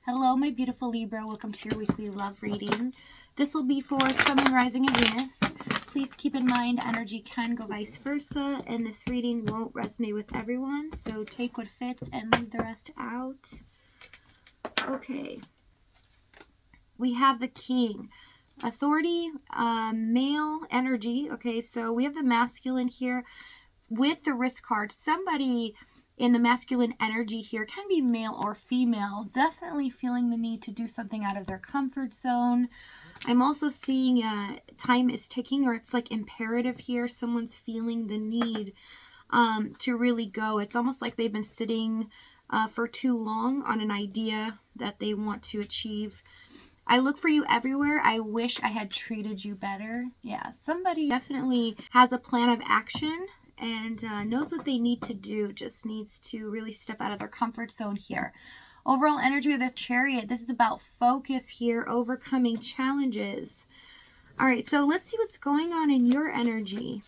Hello, my beautiful Libra. Welcome to your weekly love reading. This will be for Sun, Moon, Rising, and Venus. Please keep in mind energy can go vice versa, and this reading won't resonate with everyone, so take what fits and leave the rest out. Okay. We have the King. Authority, male energy. Okay, so we have the masculine here with the Risk card. Somebody in the masculine energy here can be male or female, definitely feeling the need to do something out of their comfort zone. I'm also seeing time is ticking, or it's like imperative here. Someone's feeling the need to really go. It's almost like they've been sitting for too long on an idea that they want to achieve. I look for you everywhere. I wish I had treated you better. Yeah, somebody definitely has a plan of action and knows what they need to do, just needs to really step out of their comfort zone here. Overall energy of the Chariot. This is about focus here, overcoming challenges. All right, so let's see what's going on in your energy.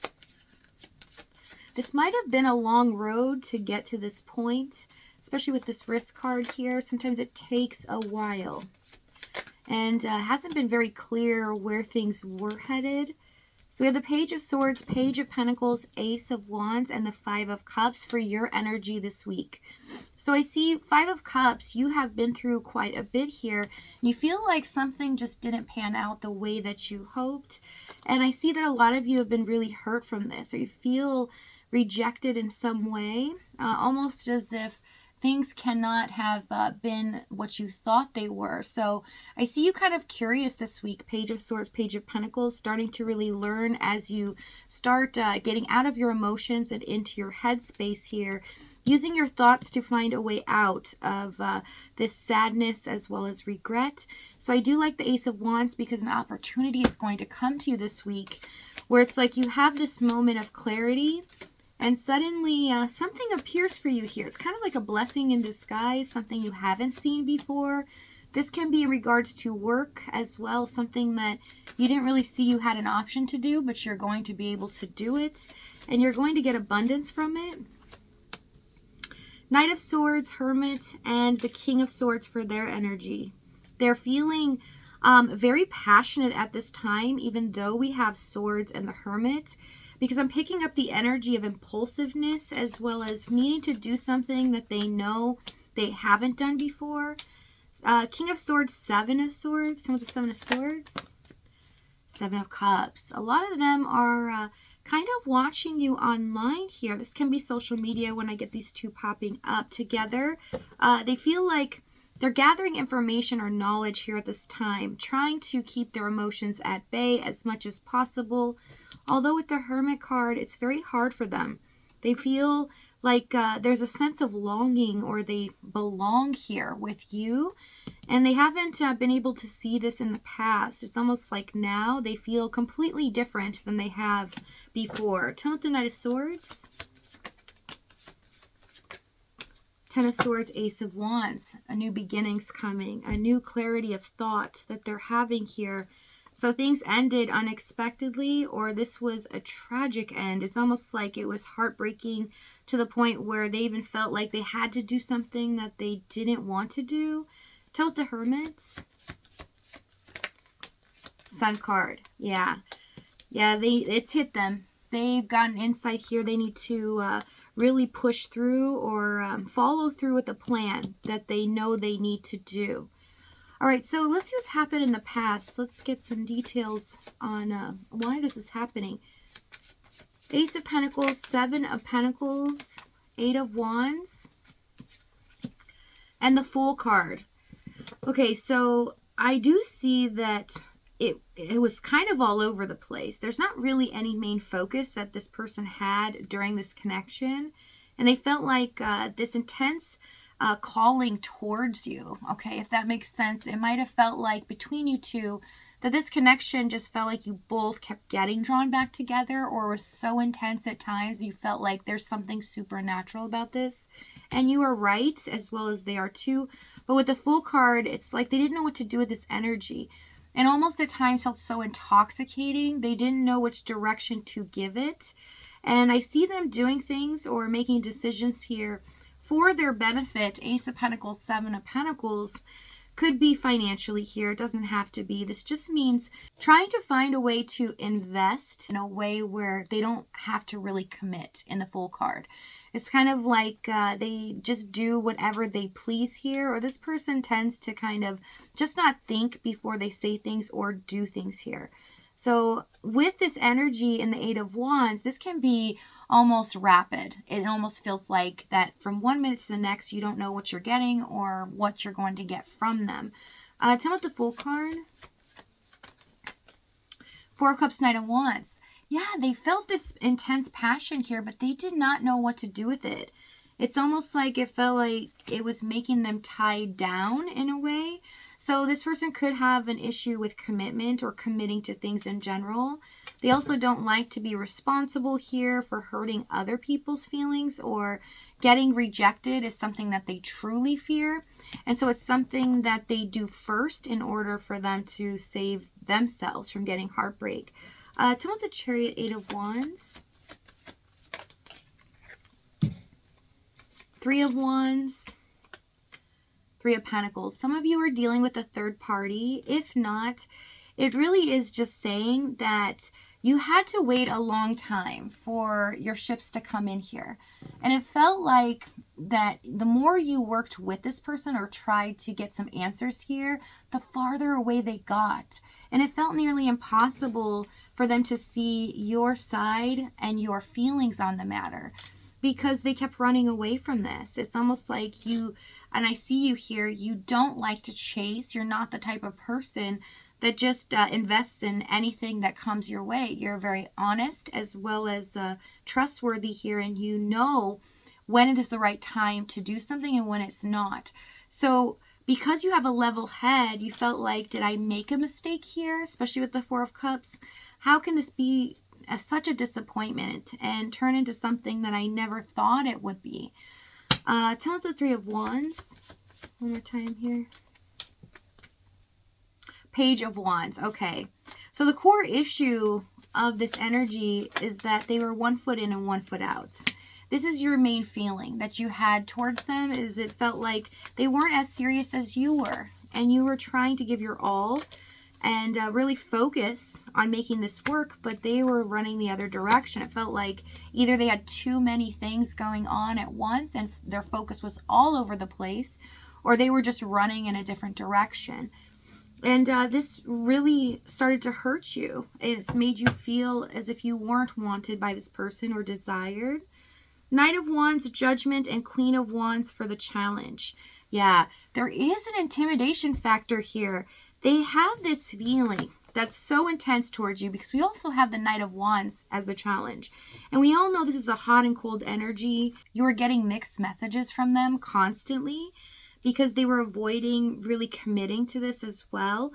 This might have been a long road to get to this point, especially with this Risk card here. Sometimes it takes a while and hasn't been very clear where things were headed. So we have the Page of Swords, Page of Pentacles, Ace of Wands, and the Five of Cups for your energy this week. So I see Five of Cups, you have been through quite a bit here. You feel like something just didn't pan out the way that you hoped. And I see that a lot of you have been really hurt from this, or you feel rejected in some way, almost as if things cannot have been what you thought they were. So I see you kind of curious this week. Page of Swords, Page of Pentacles, starting to really learn as you start getting out of your emotions and into your headspace here, using your thoughts to find a way out of this sadness as well as regret. So I do like the Ace of Wands because an opportunity is going to come to you this week where it's like you have this moment of clarity and suddenly something appears for you here. It's kind of like a blessing in disguise, something you haven't seen before. This can be in regards to work as well, something that you didn't really see you had an option to do, but you're going to be able to do it, and you're going to get abundance from it. Knight of Swords, Hermit, and the King of Swords for their energy. They're feeling very passionate at this time, even though we have Swords and the Hermit, because I'm picking up the energy of impulsiveness as well as needing to do something that they know they haven't done before. King of Swords, Seven of Swords. Tell me the Seven of Swords. Seven of Cups. A lot of them are kind of watching you online here. This can be social media when I get these two popping up together. They feel like they're gathering information or knowledge here at this time, trying to keep their emotions at bay as much as possible. Although with the Hermit card, it's very hard for them. They feel like there's a sense of longing, or they belong here with you. And they haven't been able to see this in the past. It's almost like now they feel completely different than they have before. Tell me the Knight of Swords. Ten of Swords, Ace of Wands. A new beginning's coming. A new clarity of thought that they're having here. So things ended unexpectedly, or this was a tragic end. It's almost like it was heartbreaking to the point where they even felt like they had to do something that they didn't want to do. Tell the Hermits. Sun card. Yeah, it's hit them. They've gotten insight here. They need to really push through or follow through with a plan that they know they need to do. All right, so let's see what's happened in the past. Let's get some details on why this is happening. Ace of Pentacles, Seven of Pentacles, Eight of Wands, and the Fool card. Okay, so I do see that it was kind of all over the place. There's not really any main focus that this person had during this connection, and they felt like this intense calling towards you. Okay, if that makes sense. It might have felt like between you two that this connection just felt like you both kept getting drawn back together, or was so intense at times you felt like there's something supernatural about this. And you are right, as well as they are too. But with the Fool card, it's like they didn't know what to do with this energy, and almost at times felt so intoxicating. They didn't know which direction to give it. And I see them doing things or making decisions here for their benefit. Ace of Pentacles, Seven of Pentacles, Could be financially here. It doesn't have to be. This just means trying to find a way to invest in a way where they don't have to really commit in the Fool card. It's kind of like they just do whatever they please here, or this person tends to kind of just not think before they say things or do things here. So with this energy in the Eight of Wands, this can be almost rapid. It almost feels like that from 1 minute to the next, you don't know what you're getting or what you're going to get from them. Tell me about the Fool card. Four of Cups, Knight of Wands. Yeah, they felt this intense passion here, but they did not know what to do with it. It's almost like it felt like it was making them tied down in a way. So this person could have an issue with commitment or committing to things in general. They also don't like to be responsible here for hurting other people's feelings, or getting rejected is something that they truly fear. And so it's something that they do first in order for them to save themselves from getting heartbreak. Tell me about the Chariot, Eight of Wands. Three of Wands. Three of Pentacles. Some of you are dealing with a third party. If not, it really is just saying that you had to wait a long time for your ships to come in here. And it felt like that the more you worked with this person or tried to get some answers here, the farther away they got. And it felt nearly impossible for them to see your side and your feelings on the matter, because they kept running away from this. It's almost like you, and I see you here, you don't like to chase. You're not the type of person that just invests in anything that comes your way. You're very honest as well as trustworthy here, and you know when it is the right time to do something and when it's not. So because you have a level head, you felt like, did I make a mistake here? Especially with the Four of Cups. How can this be such a disappointment and turn into something that I never thought it would be? Tell me the Three of Wands. One more time here. Page of Wands. Okay. So the core issue of this energy is that they were 1 foot in and 1 foot out. This is your main feeling that you had towards them, is it felt like they weren't as serious as you were, and you were trying to give your all and really focus on making this work, but they were running the other direction. It felt like either they had too many things going on at once and their focus was all over the place, or they were just running in a different direction. And this really started to hurt you. It's made you feel as if you weren't wanted by this person or desired. Knight of Wands, Judgment, and Queen of Wands for the challenge. Yeah, there is an intimidation factor here. They have this feeling that's so intense towards you, because we also have the Knight of Wands as the challenge. And we all know this is a hot and cold energy. You are getting mixed messages from them constantly, because they were avoiding really committing to this as well.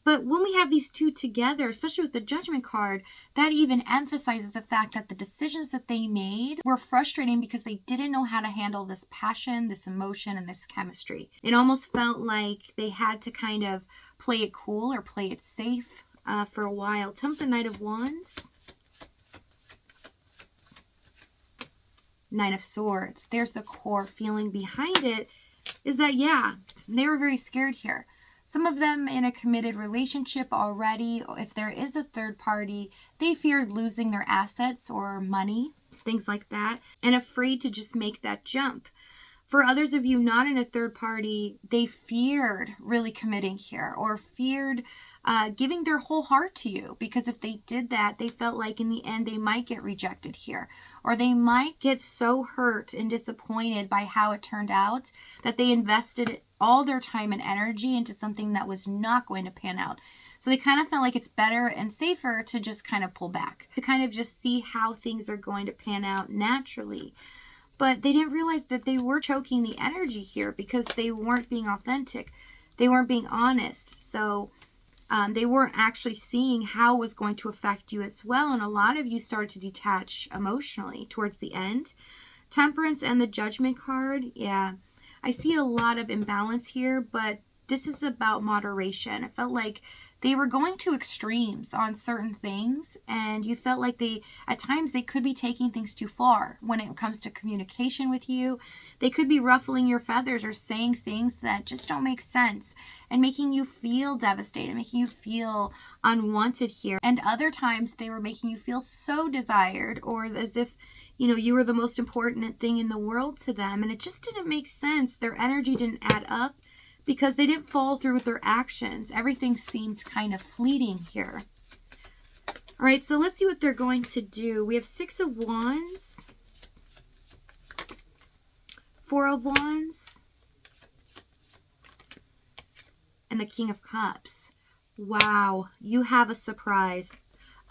But when we have these two together, especially with the Judgment card, that even emphasizes the fact that the decisions that they made were frustrating because they didn't know how to handle this passion, this emotion, and this chemistry. It almost felt like they had to kind of play it cool or play it safe for a while. Tell me the Knight of Wands. Nine of Swords. There's the core feeling behind it, is that, yeah, they were very scared here. Some of them in a committed relationship already. If there is a third party, they feared losing their assets or money, things like that, and afraid to just make that jump. For others of you not in a third party, they feared really committing here, or feared giving their whole heart to you, because if they did that, they felt like in the end they might get rejected here, or they might get so hurt and disappointed by how it turned out that they invested all their time and energy into something that was not going to pan out. So they kind of felt like it's better and safer to just kind of pull back, to kind of just see how things are going to pan out naturally. But they didn't realize that they were choking the energy here because they weren't being authentic. They weren't being honest. So they weren't actually seeing how it was going to affect you as well. And a lot of you started to detach emotionally towards the end. Temperance and the Judgment card. Yeah, I see a lot of imbalance here, but this is about moderation. It felt like they were going to extremes on certain things, and you felt like at times they could be taking things too far when it comes to communication with you. They could be ruffling your feathers or saying things that just don't make sense and making you feel devastated, making you feel unwanted here. And other times they were making you feel so desired, or as if, you know, you were the most important thing in the world to them. And it just didn't make sense. Their energy didn't add up because they didn't follow through with their actions. Everything seemed kind of fleeting here. All right, so let's see what they're going to do. We have 6 of Wands, 4 of Wands, and the King of Cups. Wow, you have a surprise.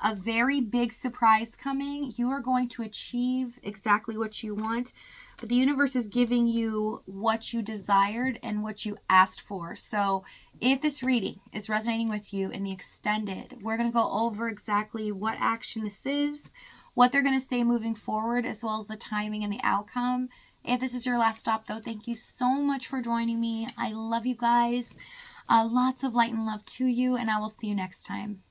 A very big surprise coming. You are going to achieve exactly what you want. But the universe is giving you what you desired and what you asked for. So if this reading is resonating with you in the extended, we're going to go over exactly what action this is, what they're going to say moving forward, as well as the timing and the outcome. If this is your last stop, though, thank you so much for joining me. I love you guys. Lots of light and love to you, and I will see you next time.